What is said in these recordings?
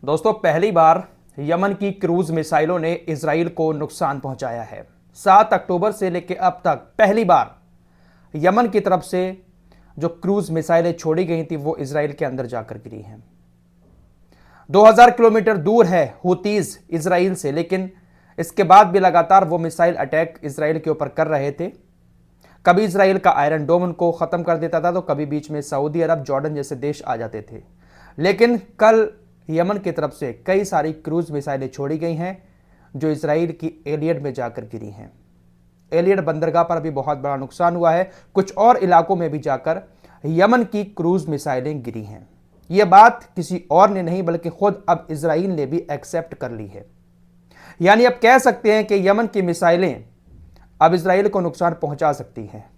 दोस्तों, पहली बार यमन की क्रूज मिसाइलों ने इजराइल को नुकसान पहुंचाया है। 7 अक्टूबर से लेकर अब तक पहली बार यमन की तरफ से जो क्रूज मिसाइलें छोड़ी गई थी वो इजराइल के अंदर जाकर गिरी हैं। 2000 किलोमीटर दूर है हुतीज इजराइल से, लेकिन इसके बाद भी लगातार वो मिसाइल अटैक इजराइल के ऊपर कर रहे थे। कभी इजराइल का आयरन डोम उनको खत्म कर देता था, तो कभी बीच में सऊदी अरब, जॉर्डन जैसे देश आ जाते थे। लेकिन कल यमन की तरफ से कई सारी क्रूज मिसाइलें छोड़ी गई हैं जो इजराइल की एलियड में जाकर गिरी हैं। एलियड बंदरगाह पर भी बहुत बड़ा नुकसान हुआ है। कुछ और इलाकों में भी जाकर यमन की क्रूज मिसाइलें गिरी हैं। यह बात किसी और ने नहीं बल्कि खुद अब इजराइल ने भी एक्सेप्ट कर ली है। यानी अब कह सकते हैं कि यमन की मिसाइलें अब इजराइल को नुकसान पहुंचा सकती हैं।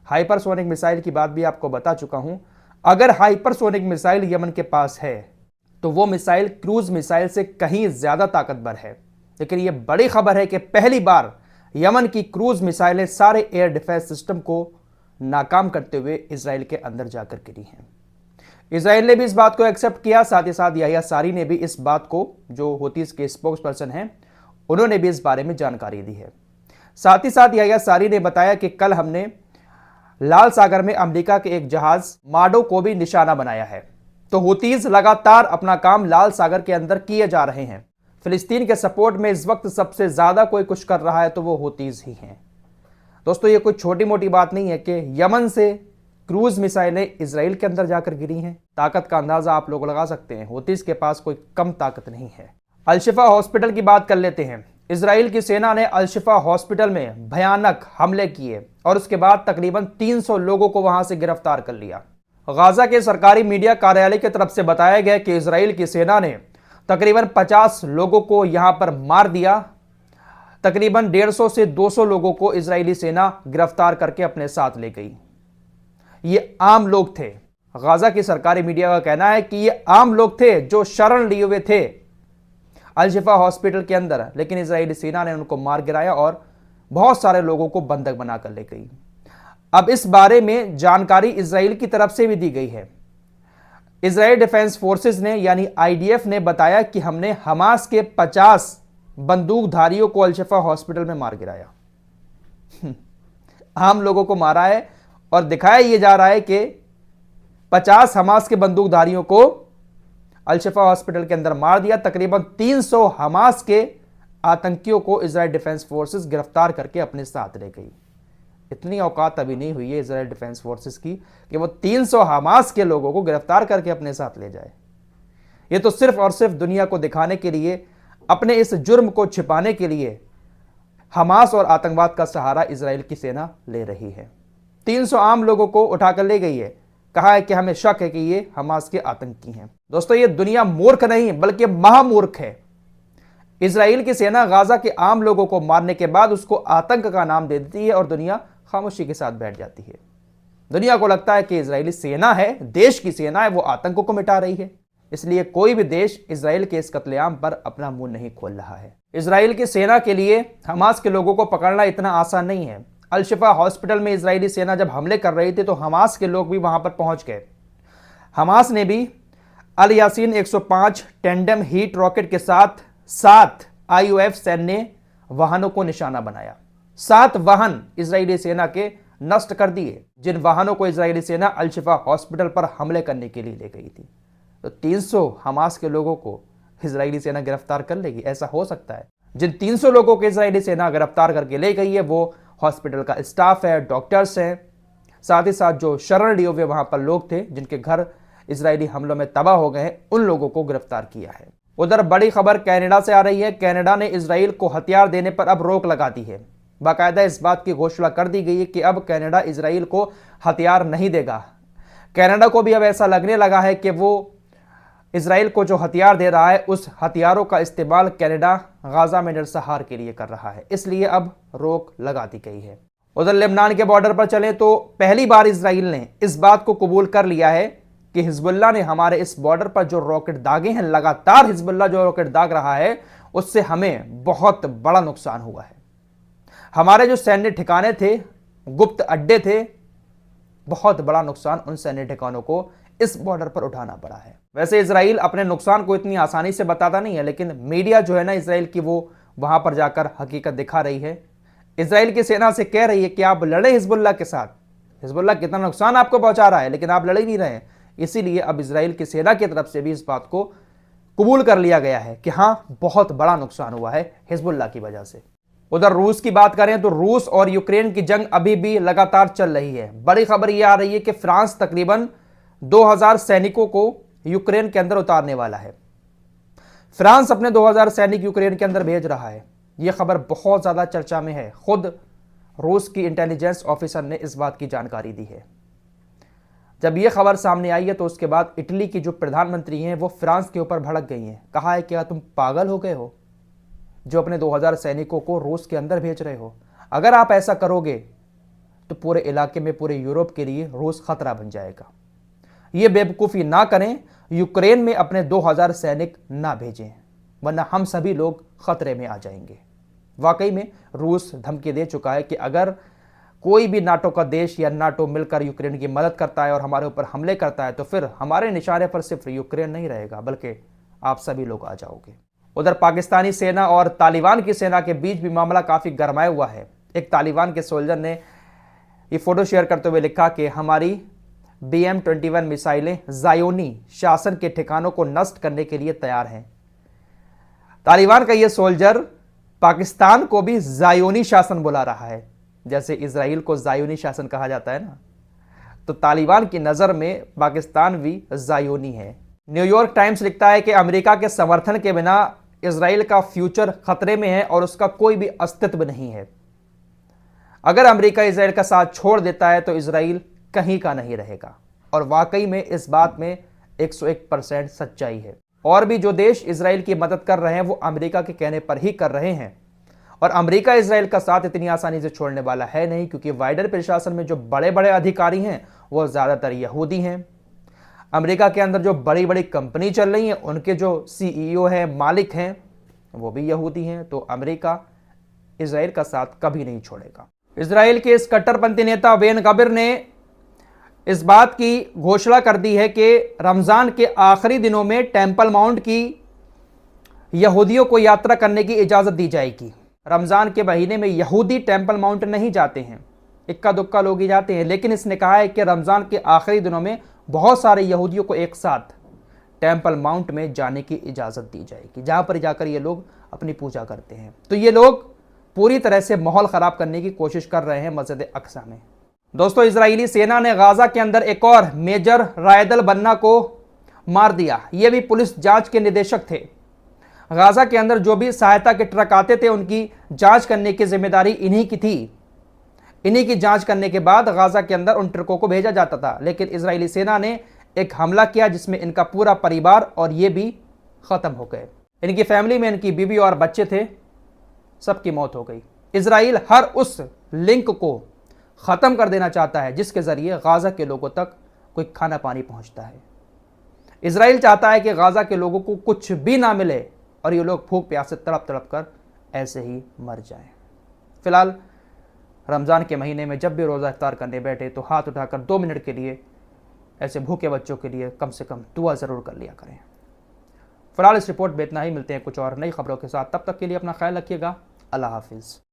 हाइपरसोनिक मिसाइल की बात भी आपको बता चुका हूं। अगर हाइपरसोनिक मिसाइल यमन के पास है तो वो मिसाइल क्रूज मिसाइल से कहीं ज्यादा ताकतवर है। लेकिन यह बड़ी खबर है कि पहली बार यमन की क्रूज मिसाइलें सारे एयर डिफेंस सिस्टम को नाकाम करते हुए इजराइल के अंदर जाकर गिरी हैं। इजराइल ने भी इस बात को एक्सेप्ट किया। साथ ही साथ याह्या सारी ने भी इस बात को, जो हुतीज के स्पोक्स पर्सन हैं, उन्होंने भी इस बारे में जानकारी दी है। साथ ही साथ याह्या सारी ने बताया कि कल हमने लाल सागर में अमेरिका के एक जहाज माडो को भी निशाना बनाया है। तो हुतीज लगातार अपना काम लाल सागर के अंदर किए जा रहे हैं। फिलिस्तीन के सपोर्ट में इस वक्त सबसे ज्यादा कोई कुछ कर रहा है तो वो हुतीज ही हैं। दोस्तों, ये कोई छोटी मोटी बात नहीं है कि यमन से क्रूज मिसाइलें इजराइल के अंदर जाकर गिरी हैं। ताकत का अंदाजा आप लोग लगा सकते हैं। हुतीज के पास कोई कम ताकत नहीं है। अल-शिफा हॉस्पिटल की बात कर लेते हैं। इजराइल की सेना ने अल-शिफा हॉस्पिटल में भयानक हमले किए और उसके बाद तकरीबन 300 लोगों को वहां से गिरफ्तार कर लिया। गाजा के सरकारी मीडिया कार्यालय की तरफ से बताया गया कि इजराइल की सेना ने तकरीबन 50 लोगों को यहां पर मार दिया। तकरीबन 150 से 200 लोगों को इजरायली सेना गिरफ्तार करके अपने साथ ले गई। ये आम लोग थे। गाजा की सरकारी मीडिया का कहना है कि ये आम लोग थे जो शरण लिए हुए थे अल-शिफा हॉस्पिटल के अंदर, लेकिन इजरायली सेना ने उनको मार गिराया और बहुत सारे लोगों को बंधक बनाकर ले गई। अब इस बारे में जानकारी इजराइल की तरफ से भी दी गई है। इजराइल डिफेंस फोर्सेस ने यानी आईडीएफ ने बताया कि हमने हमास के 50 बंदूकधारियों को अल-शिफा हॉस्पिटल में मार गिराया। आम लोगों को मारा है और दिखाया यह जा रहा है कि 50 हमास के बंदूकधारियों को अल-शिफा हॉस्पिटल के अंदर मार दिया। तकरीबन 300 हमास के आतंकियों को इजराइल डिफेंस फोर्सेस गिरफ्तार करके अपने साथ ले गई। इतनी औकात अभी नहीं हुई है इजराइल डिफेंस फोर्सेस की कि वो 300 हमास के लोगों को गिरफ्तार करके अपने साथ ले जाए। ये तो सिर्फ और सिर्फ दुनिया को दिखाने के लिए, अपने इस जुर्म को छिपाने के लिए हमास और आतंकवाद का सहारा इजराइल की सेना ले रही है। 300 आम लोगों को उठाकर ले गई है। कहा है कि हमें शक है कि ये हमास के आतंकी हैं। दोस्तों, ये दुनिया मूर्ख नहीं बल्कि महामूर्ख है। इजराइल की सेना गाजा के आम लोगों को मारने के बाद उसको आतंक का नाम दे देती है और दुनिया खामोशी के साथ बैठ जाती है। दुनिया को लगता है कि इजरायली सेना है, देश की सेना है, वो आतंकों को मिटा रही है। इसलिए कोई भी देश इजराइल के इस कत्लेआम पर अपना मुंह नहीं खोल रहा है। इजराइल की सेना के लिए हमास के लोगों को पकड़ना इतना आसान नहीं है। अल-शिफा हॉस्पिटल में इजरायली सेना जब हमले कर रही थी तो हमास के लोग भी वहां पर पहुंच गए। हमास ने भी अल यासीन 105 टेंडम हीट रॉकेट के साथ 7 IOF सैन्य वाहनों को निशाना बनाया। 7 वाहन इजरायली सेना के नष्ट कर दिए, जिन वाहनों को इजरायली सेना अल-शिफा हॉस्पिटल पर हमले करने के लिए ले गई थी। तो 300 हमास के लोगों को इजरायली सेना गिरफ्तार कर लेगी? ऐसा हो सकता है? जिन 300 लोगों को इजरायली सेना गिरफ्तार करके ले गई है वो हॉस्पिटल का स्टाफ है, डॉक्टर्स हैं, साथ ही साथ जो शरण लिए हुए वहां पर लोग थे जिनके घर इजरायली हमलों में तबाह हो गए हैं, उन लोगों को गिरफ्तार किया है। उधर बड़ी खबर कनाडा से आ रही है। कनाडा ने इजराइल को हथियार देने पर अब रोक लगा दी है। बाकायदा इस बात की घोषणा कर दी गई है कि अब कनाडा इजराइल को हथियार नहीं देगा। कनाडा को भी अब ऐसा लगने लगा है कि वो इजराइल को जो हथियार दे रहा है उस हथियारों का इस्तेमाल कनाडा गाजा में नरसंहार के लिए कर रहा है। इसलिए अब रोक लगा दी गई है। उधर लेबनान के बॉर्डर पर चले तो पहली बार इजराइल ने इस बात को कबूल कर लिया है कि हिजबुल्लाह ने हमारे इस बॉर्डर पर जो रॉकेट दागे हैं, लगातार हिजबुल्लाह जो रॉकेट दाग रहा है उससे हमें बहुत बड़ा नुकसान हुआ है। हमारे जो सैन्य ठिकाने थे, गुप्त अड्डे थे, बहुत बड़ा नुकसान उन सैन्य ठिकानों को इस बॉर्डर पर उठाना पड़ा है। वैसे इसराइल अपने नुकसान को इतनी आसानी से बताता नहीं है, लेकिन मीडिया जो है ना इसराइल की, वो वहां पर जाकर हकीकत दिखा रही है। इसराइल की सेना से कह रही है कि आप लड़े हिजबुल्लाह के साथ, हिजबुल्लाह कितना नुकसान आपको पहुंचा रहा है, लेकिन आप लड़ ही नहीं रहे हैं। इसीलिए अब इसराइल की सेना की तरफ से भी इस बात को कबूल कर लिया गया है कि हाँ, बहुत बड़ा नुकसान हुआ है हिजबुल्लाह की वजह से। उधर रूस की बात करें तो रूस और यूक्रेन की जंग अभी भी लगातार चल रही है। बड़ी खबर यह आ रही है कि फ्रांस तकरीबन 2000 सैनिकों को यूक्रेन के अंदर उतारने वाला है। फ्रांस अपने 2000 सैनिक यूक्रेन के अंदर भेज रहा है। यह खबर बहुत ज्यादा चर्चा में है। खुद रूस की इंटेलिजेंस ऑफिसर ने इस बात की जानकारी दी है। जब यह खबर सामने आई है तो उसके बाद इटली की जो प्रधानमंत्री हैं वो फ्रांस के ऊपर भड़क गई हैं। कहा है क्या तुम पागल हो गए हो जो अपने 2000 सैनिकों को रूस के अंदर भेज रहे हो? अगर आप ऐसा करोगे तो पूरे इलाके में, पूरे यूरोप के लिए रूस खतरा बन जाएगा। यह बेवकूफ़ी ना करें, यूक्रेन में अपने 2000 सैनिक ना भेजें, वरना हम सभी लोग खतरे में आ जाएंगे। वाकई में रूस धमकी दे चुका है कि अगर कोई भी नाटो का देश या नाटो मिलकर यूक्रेन की मदद करता है और हमारे ऊपर हमले करता है तो फिर हमारे निशाने पर सिर्फ यूक्रेन नहीं रहेगा, बल्कि आप सभी लोग आ जाओगे। उधर पाकिस्तानी सेना और तालिबान की सेना के बीच भी मामला काफ़ी गरमाया हुआ है। एक तालिबान के सोल्जर ने ये फोटो शेयर करते हुए लिखा कि हमारी BM-21 मिसाइलें ज़ायोनी शासन के ठिकानों को नष्ट करने के लिए तैयार हैं। तालिबान का यह सोल्जर पाकिस्तान को भी ज़ायोनी शासन बुला रहा है। जैसे इजराइल को ज़ायोनी शासन कहा जाता है ना, तो तालिबान की नज़र में पाकिस्तान भी ज़ायोनी है। न्यूयॉर्क टाइम्स लिखता है कि अमेरिका के समर्थन के बिना इजराइल का फ्यूचर खतरे में है और उसका कोई भी अस्तित्व नहीं है। अगर अमेरिका इजराइल का साथ छोड़ देता है तो इजराइल कहीं का नहीं रहेगा। और वाकई में इस बात में 101% सच्चाई है। और भी जो देश इजराइल की मदद कर रहे हैं वो अमेरिका के कहने पर ही कर रहे हैं। और अमेरिका इजराइल का साथ इतनी आसानी से छोड़ने वाला है नहीं, क्योंकि बाइडेन प्रशासन में जो बड़े बड़े अधिकारी हैं वो ज़्यादातर यहूदी हैं। अमेरिका के अंदर जो बड़ी बड़ी कंपनी चल रही हैं उनके जो CEO हैं, मालिक हैं, वो भी यहूदी हैं। तो अमेरिका इजराइल का साथ कभी नहीं छोड़ेगा। इजराइल के इस कट्टरपंथी नेता बेन गविर ने इस बात की घोषणा कर दी है कि रमज़ान के आखिरी दिनों में टेंपल माउंट की यहूदियों को यात्रा करने की इजाज़त दी जाएगी। रमज़ान के महीने में यहूदी टेंपल माउंट नहीं जाते हैं, इक्का दुक्का लोग ही जाते हैं, लेकिन इसने कहा है कि रमज़ान के आखिरी दिनों में बहुत सारे यहूदियों को एक साथ टेंपल माउंट में जाने की इजाज़त दी जाएगी, जहाँ पर जाकर ये लोग अपनी पूजा करते हैं। तो ये लोग पूरी तरह से माहौल ख़राब करने की कोशिश कर रहे हैं मस्जिद अक्सा में। दोस्तों, इजरायली सेना ने गाज़ा के अंदर एक और मेजर रायदल बन्ना को मार दिया। ये भी पुलिस जांच के निदेशक थे। गाज़ा के अंदर जो भी सहायता के ट्रक आते थे उनकी जांच करने की जिम्मेदारी इन्हीं की थी। इन्हीं की जांच करने के बाद गाज़ा के अंदर उन ट्रकों को भेजा जाता था। लेकिन इजरायली सेना ने एक हमला किया जिसमें इनका पूरा परिवार और ये भी ख़त्म हो गए। इनकी फैमिली में इनकी बीवी और बच्चे थे, सबकी मौत हो गई। इजराइल हर उस लिंक को ख़त्म कर देना चाहता है जिसके ज़रिए गाज़ा के लोगों तक कोई खाना पानी पहुंचता है। इजराइल चाहता है कि गाज़ा के लोगों को कुछ भी ना मिले और ये लोग भूख प्यास से तड़प तड़प कर ऐसे ही मर जाएं। फिलहाल रमज़ान के महीने में जब भी रोज़ा इफ्तार करने बैठे तो हाथ उठाकर 2 मिनट के लिए ऐसे भूखे बच्चों के लिए कम से कम दुआ ज़रूर कर लिया करें। फिलहाल इस रिपोर्ट में इतना ही। मिलते हैं कुछ और नई खबरों के साथ, तब तक के लिए अपना ख्याल रखिएगा। अल्लाह हाफिज़।